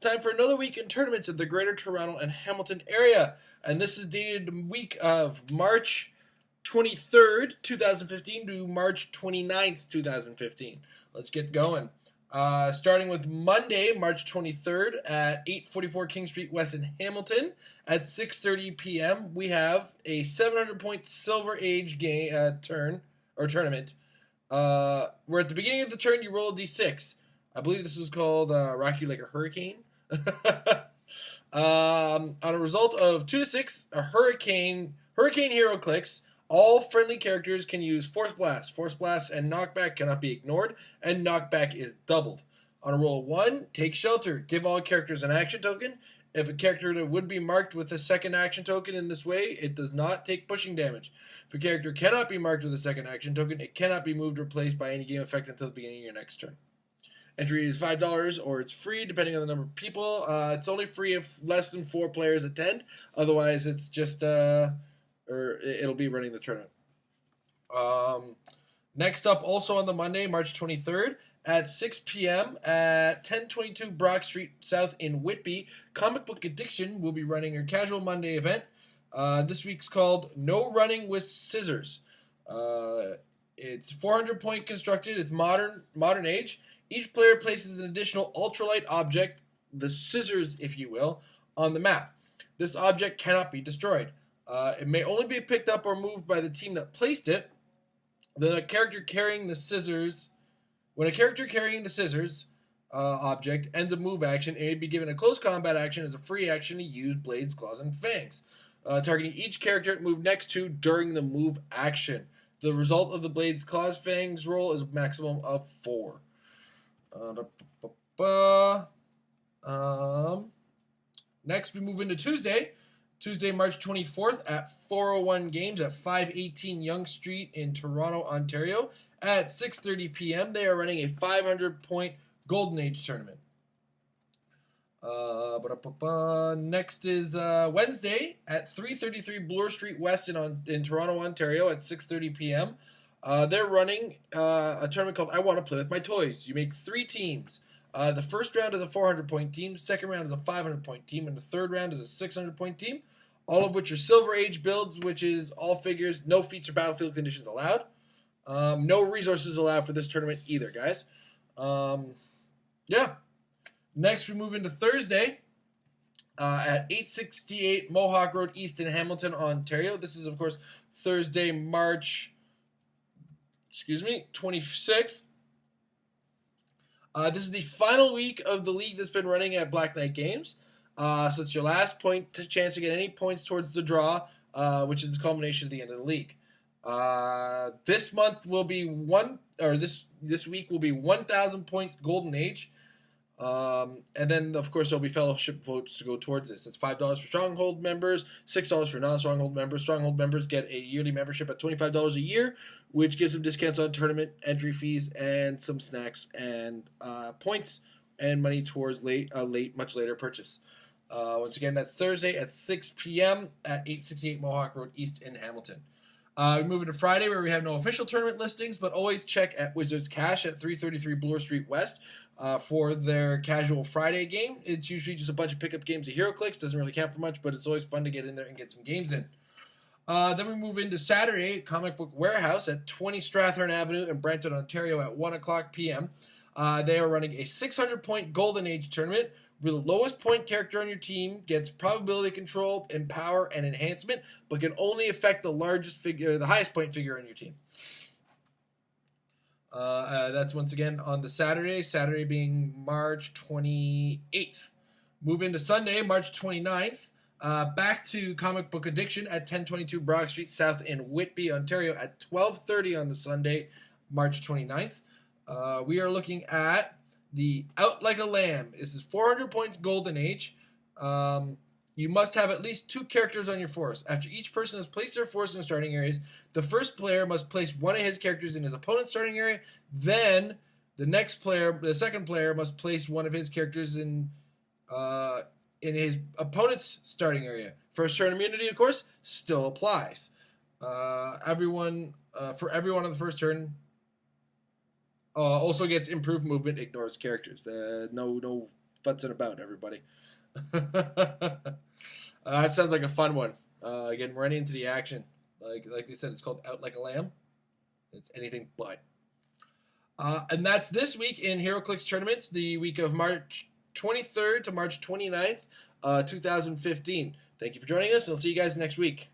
time for another week in tournaments of the Greater Toronto and Hamilton area. And this is dated the week of March 23rd, 2015 to March 29th, 2015. Let's get going. Starting with Monday, March 23rd at 844 King Street West in Hamilton at 6:30 p.m. We have a 700-point Silver Age tournament. Where at the beginning of the turn you roll a d6. I believe this was called Rock You Like a Hurricane. On a result of 2 to 6, a Hurricane Heroclix. All friendly characters can use Force Blast. Force Blast and Knockback cannot be ignored, and Knockback is doubled. On a roll of 1, take Shelter. Give all characters an action token. If a character would be marked with a second action token in this way, it does not take pushing damage. If a character cannot be marked with a second action token, it cannot be moved or replaced by any game effect until the beginning of your next turn. Entry is $5 or it's free depending on the number of people. It's only free if less than 4 players attend. Otherwise, it's just or it'll be running the tournament. Next up, also on the Monday, March 23rd at 6 p.m. at 1022 Brock Street South in Whitby, Comic Book Addiction will be running a casual Monday event. This week's called No Running with Scissors. It's 400-point constructed. It's modern age. Each player places an additional ultralight object, the scissors, if you will, on the map. This object cannot be destroyed. It may only be picked up or moved by the team that placed it. Then when a character carrying the scissors object ends a move action, it may be given a close combat action as a free action to use Blades, Claws, and Fangs, targeting each character it moved next to during the move action. The result of the Blades, Claws, Fangs roll is a maximum of 4. Next, we move into Tuesday, March 24th at 401 Games at 518 Yonge Street in Toronto, Ontario. At 6:30 p.m., they are running a 500-point Golden Age tournament. Next is Wednesday at 333 Bloor Street West in Toronto, Ontario at 6:30 p.m. They're running a tournament called I Want to Play With My Toys. You make 3 teams. The first round is a 400-point team, second round is a 500-point team, and the third round is a 600-point team, all of which are Silver Age builds, which is all figures, no feats or battlefield conditions allowed. No resources allowed for this tournament either, guys. Next, we move into Thursday at 868 Mohawk Road East in Hamilton, Ontario. This is, of course, Thursday, March 26th. This is the final week of the league that's been running at Black Knight Games. So it's your last chance to get any points towards the draw, which is the culmination of the end of the league. This week will be 1,000 points Golden Age. And then, of course, there'll be fellowship votes to go towards this. It's $5 for Stronghold members, $6 for non-Stronghold members. Stronghold members get a yearly membership at $25 a year, which gives them discounts on tournament entry fees and some snacks and points and money towards much later purchase. Once again, that's Thursday at 6 p.m. at 868 Mohawk Road East in Hamilton. We move into Friday, where we have no official tournament listings, but always check at Wizards Cash at 333 Bloor Street West for their casual Friday game. It's usually just a bunch of pickup games of Heroclix. Doesn't really count for much, but it's always fun to get in there and get some games in. Then we move into Saturday, Comic Book Warehouse at 20 Strathern Avenue in Brampton, Ontario at 1 o'clock p.m. They are running a 600-point Golden Age tournament. The lowest point character on your team gets probability control, empower, and enhancement, but can only affect the highest point figure on your team. That's once again on the Saturday being March 28th. Move into Sunday, March 29th. Back to Comic Book Addiction at 1022 Brock Street South in Whitby, Ontario at 12:30 on the Sunday, March 29th. We are looking at the Out Like a Lamb. This is 400 points Golden Age. You must have at least 2 characters on your force. After each person has placed their force in the starting areas, the first player must place one of his characters in his opponent's starting area. Then the second player must place one of his characters in his opponent's starting area. First turn immunity, of course, still applies. Everyone on the first turn also gets improved movement, ignores characters. No futzing about, everybody. That sounds like a fun one. Again, running into the action. Like they said, it's called Out Like a Lamb. It's anything but. And that's this week in Heroclix tournaments, the week of March 23rd to March 29th, 2015. Thank you for joining us, and I'll see you guys next week.